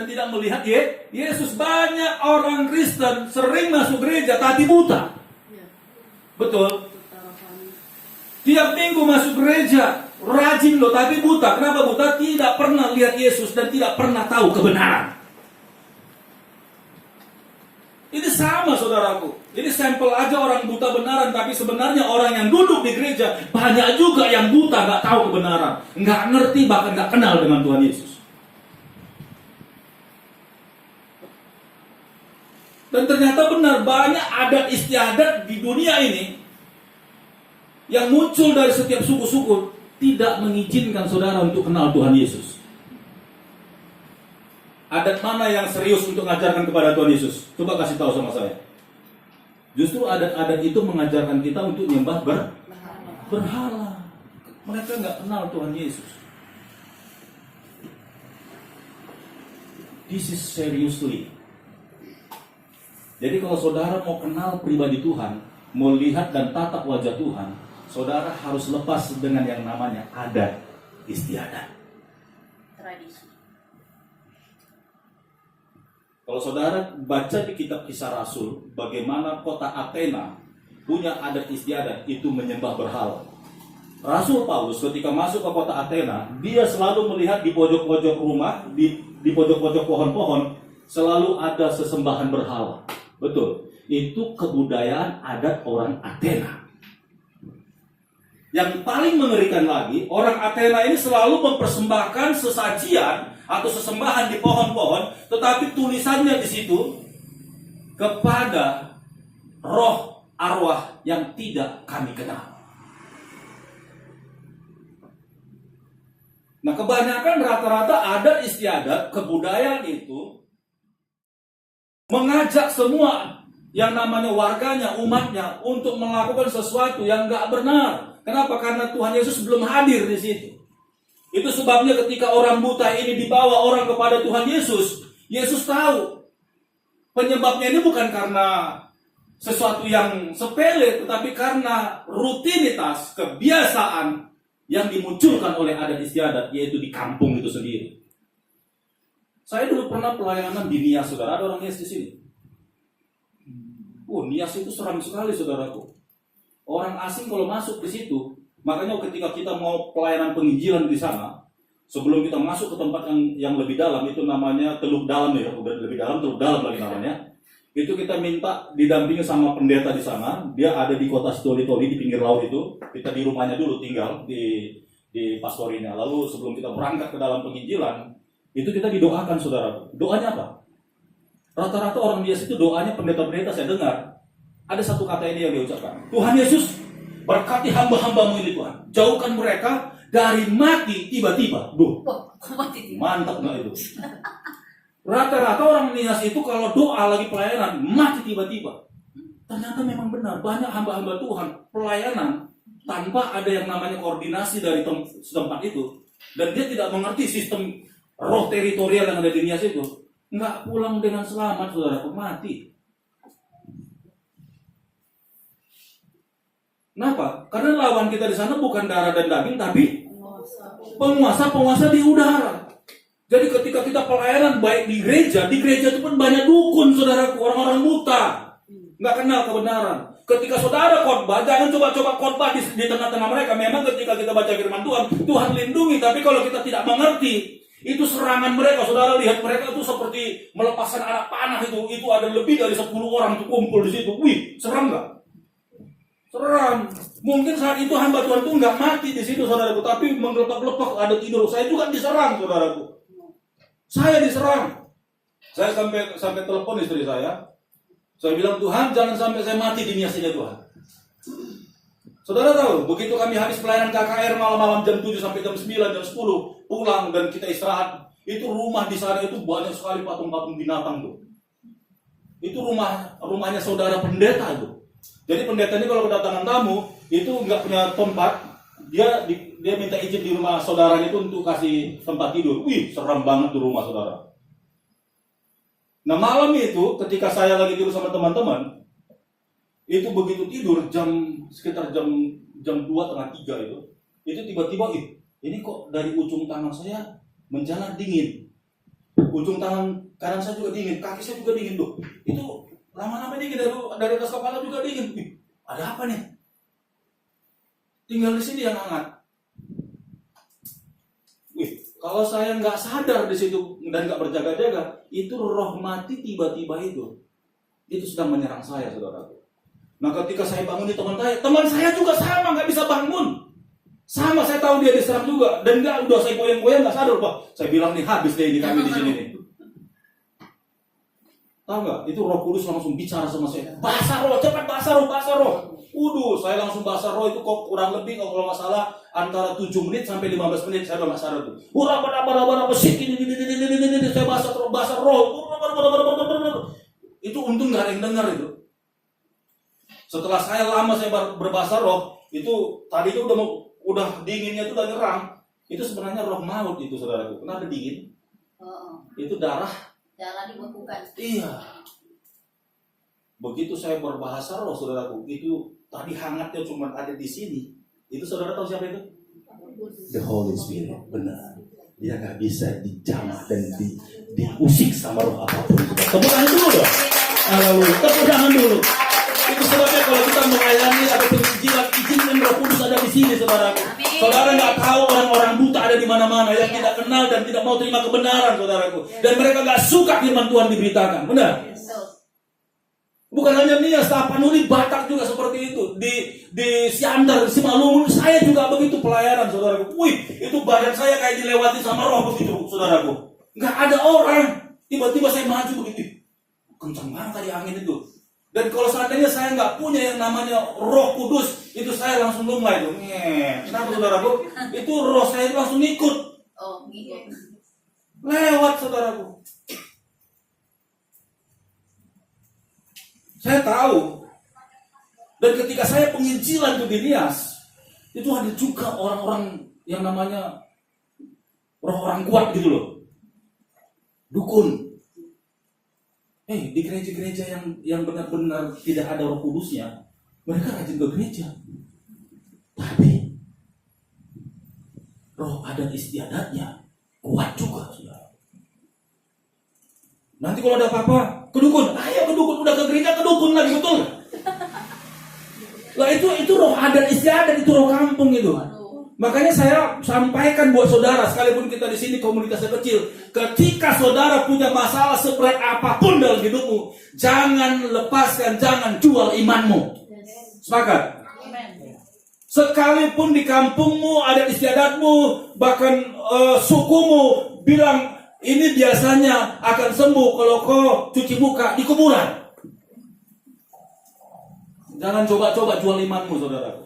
dan tidak melihat Yesus. Banyak orang Kristen sering masuk gereja tapi buta. Betul. Tiap minggu masuk gereja, rajin loh tapi buta. Kenapa buta? Tidak pernah lihat Yesus dan tidak pernah tahu kebenaran. Ini sama saudaraku. Ini sampel aja orang buta benaran, tapi sebenarnya orang yang duduk di gereja banyak juga yang buta, nggak tahu kebenaran, nggak ngerti, bahkan nggak kenal dengan Tuhan Yesus. Dan ternyata benar, banyak adat istiadat di dunia ini yang muncul dari setiap suku-suku tidak mengizinkan saudara untuk kenal Tuhan Yesus. Adat mana yang serius untuk mengajarkan kepada Tuhan Yesus? Coba kasih tahu sama saya. Justru adat-adat itu mengajarkan kita untuk nyembah berhala. Mereka nggak kenal Tuhan Yesus. This is seriously. Jadi kalau saudara mau kenal pribadi Tuhan, mau lihat dan tatap wajah Tuhan, saudara harus lepas dengan yang namanya adat istiadat. Tradisi. Kalau saudara baca di kitab Kisah Rasul, bagaimana kota Athena punya adat istiadat itu menyembah berhala. Rasul Paulus ketika masuk ke kota Athena, dia selalu melihat di pojok-pojok rumah, di pojok-pojok pohon-pohon, selalu ada sesembahan berhala. Betul, itu kebudayaan adat orang Athena. Yang paling mengerikan lagi, orang Athena ini selalu mempersembahkan sesajian atau sesembahan di pohon-pohon, tetapi tulisannya di situ kepada roh arwah yang tidak kami kenal. Nah, kebanyakan rata-rata adat istiadat kebudayaan itu mengajak semua yang namanya warganya, umatnya untuk melakukan sesuatu yang nggak benar. Kenapa? Karena Tuhan Yesus belum hadir di situ. Itu sebabnya ketika orang buta ini dibawa orang kepada Tuhan Yesus, Yesus tahu penyebabnya ini bukan karena sesuatu yang sepele, tetapi karena rutinitas, kebiasaan yang dimunculkan oleh adat istiadat, yaitu di kampung itu sendiri. Saya dulu pernah pelayanan di Nias, saudara. Ada orang Nias di sini? Nias itu seram sekali, saudaraku. Orang asing kalau masuk di situ, makanya ketika kita mau pelayanan penginjilan di sana, sebelum kita masuk ke tempat yang lebih dalam, itu namanya Teluk Dalam ya, lebih dalam, Teluk Dalam lagi namanya. Itu kita minta didampingi sama pendeta di sana. Dia ada di kota Stoli-Toli di pinggir laut itu. Kita di rumahnya dulu tinggal di pastorinya. Lalu sebelum kita berangkat ke dalam penginjilan, itu kita didoakan, saudara. Doanya apa? Rata-rata orang biasa itu doanya pendeta-pendeta saya dengar. Ada satu kata ini yang dia ucapkan. Tuhan Yesus, berkati hamba-hambamu ini Tuhan. Jauhkan mereka dari mati tiba-tiba. Mantap nggak itu? Rata-rata orang Nias itu kalau doa lagi pelayanan, mati tiba-tiba. Ternyata memang benar. Banyak hamba-hamba Tuhan pelayanan tanpa ada yang namanya koordinasi dari tempat itu. Dan dia tidak mengerti sistem roh teritorial yang ada di Nias itu. Nggak pulang dengan selamat, saudara, mati. Kenapa? Karena lawan kita di sana bukan darah dan daging, tapi penguasa-penguasa di udara. Jadi ketika kita pelayanan baik di gereja itu pun banyak dukun, saudaraku, orang-orang buta, nggak kenal kebenaran. Ketika saudara khotbah, jangan coba-coba khotbah di tengah-tengah mereka. Memang ketika kita baca firman Tuhan, Tuhan lindungi. Tapi kalau kita tidak mengerti, itu serangan mereka. Saudara lihat mereka itu seperti melepaskan anak panah itu ada lebih dari 10 orang itu kumpul di situ. Wih, seram nggak? Seram. Mungkin saat itu hamba Tuhan itu nggak mati di situ, saudaraku, tapi menggelepak-gelepak ada tidur. Saya juga diserang, saudaraku. Saya diserang. Saya sampai telepon istri saya. Saya bilang, Tuhan, jangan sampai saya mati di Nias ini, Tuhan. Saudara tahu, begitu kami habis pelayanan KKR malam-malam jam 7 sampai jam 9, jam 10 pulang dan kita istirahat, itu rumah di sana itu banyak sekali patung-patung binatang tuh. Itu rumahnya saudara pendeta tuh. Jadi pendeta ini kalau kedatangan tamu itu nggak punya tempat, dia minta izin di rumah saudaranya itu untuk kasih tempat tidur. Wih, seram banget tuh rumah saudara. Nah malam itu ketika saya lagi tidur sama teman-teman, itu begitu tidur sekitar jam 2:30 itu tiba-tiba ini kok dari ujung tangan saya menjalar dingin. ujung tangan kanan saya juga dingin, kaki saya juga dingin tuh. Itu lama-lama dingin dari atas kepala juga dingin. Ih, ada apa nih? Tinggal di sini yang hangat. Wih, kalau saya nggak sadar di situ dan nggak berjaga-jaga, itu roh mati tiba-tiba itu sedang menyerang saya, saudaraku. Nah, ketika saya bangun di teman saya juga sama, nggak bisa bangun. Sama, saya tahu dia diserang juga, dan udah saya goyang-goyang nggak sadar, Pak. Saya bilang nih habis deh ini kami di sini nih. Tahu nggak? Itu Roh Kudus langsung bicara sama saya. Bahasa roh, cepat bahasa roh. Saya langsung bahasa roh itu kok kurang lebih kalau nggak salah antara 7 menit sampai 15 menit saya udah nggak sadar tuh. Saya bahasa roh. Itu untung nggak ada yang dengar itu. Setelah saya berbahasa roh, itu tadinya udah dinginnya itu udah nyerang. Itu sebenarnya roh maut itu, saudaraku. Kenapa dingin? Itu darah dibekukan. Iya. Begitu saya berbahasa roh, saudaraku, itu tadi hangatnya cuma ada di sini. Itu saudara tahu siapa itu? The Holy Spirit. Benar. Dia nggak bisa dijamah dan diusik sama roh apapun. Tepuk tangan dulu dong. Haleluya. Tepuk tangan dulu. Itu sebabnya kalau kita melayani ada penginjilan, izinkan Roh Kudus ada di sini, saudaraku. Saudara nggak tahu orang-orang buta ada di mana-mana yang tidak kenal dan tidak mau terima kebenaran, saudaraku. Dan mereka nggak suka firman Tuhan diberitakan, benar? Bukan hanya Nias, Tapanuli, Batak juga seperti itu. Di Siantar, Simalungun, saya juga begitu pelayanan, saudaraku. Wih, itu badan saya kayak dilewati sama roh begitu, saudaraku. Nggak ada orang. Tiba-tiba saya maju begitu. Kencang banget tadi angin itu. Dan kalau seandainya saya nggak punya yang namanya Roh Kudus, itu saya langsung lumlai tuh. Kenapa, saudaraku? Itu roh saya itu langsung ikut. Oh, gitu. Lewat, saudaraku. Saya tahu. Dan ketika saya penginjilan tuh di Nias, itu ada juga orang-orang yang namanya orang kuat gitu loh. Dukun. Di gereja-gereja yang benar-benar tidak ada Roh Kudusnya, mereka rajin ke gereja. Tapi roh adat istiadatnya kuat juga, saudara. Nanti kalau ada apa-apa, ke dukun. Ayo ke dukun, udah ke gereja, ke dukun lagi, betul? Lah itu roh adat istiadat, itu roh kampung itu. Makanya saya sampaikan buat saudara, sekalipun kita di sini komunitasnya kecil, ketika saudara punya masalah seberat apapun dalam hidupmu, jangan lepaskan, jangan jual imanmu. Sepakat? Sekalipun di kampungmu ada istiadatmu, bahkan sukumu bilang ini biasanya akan sembuh kalau kau cuci muka di kuburan. Jangan coba-coba jual imanmu, saudara.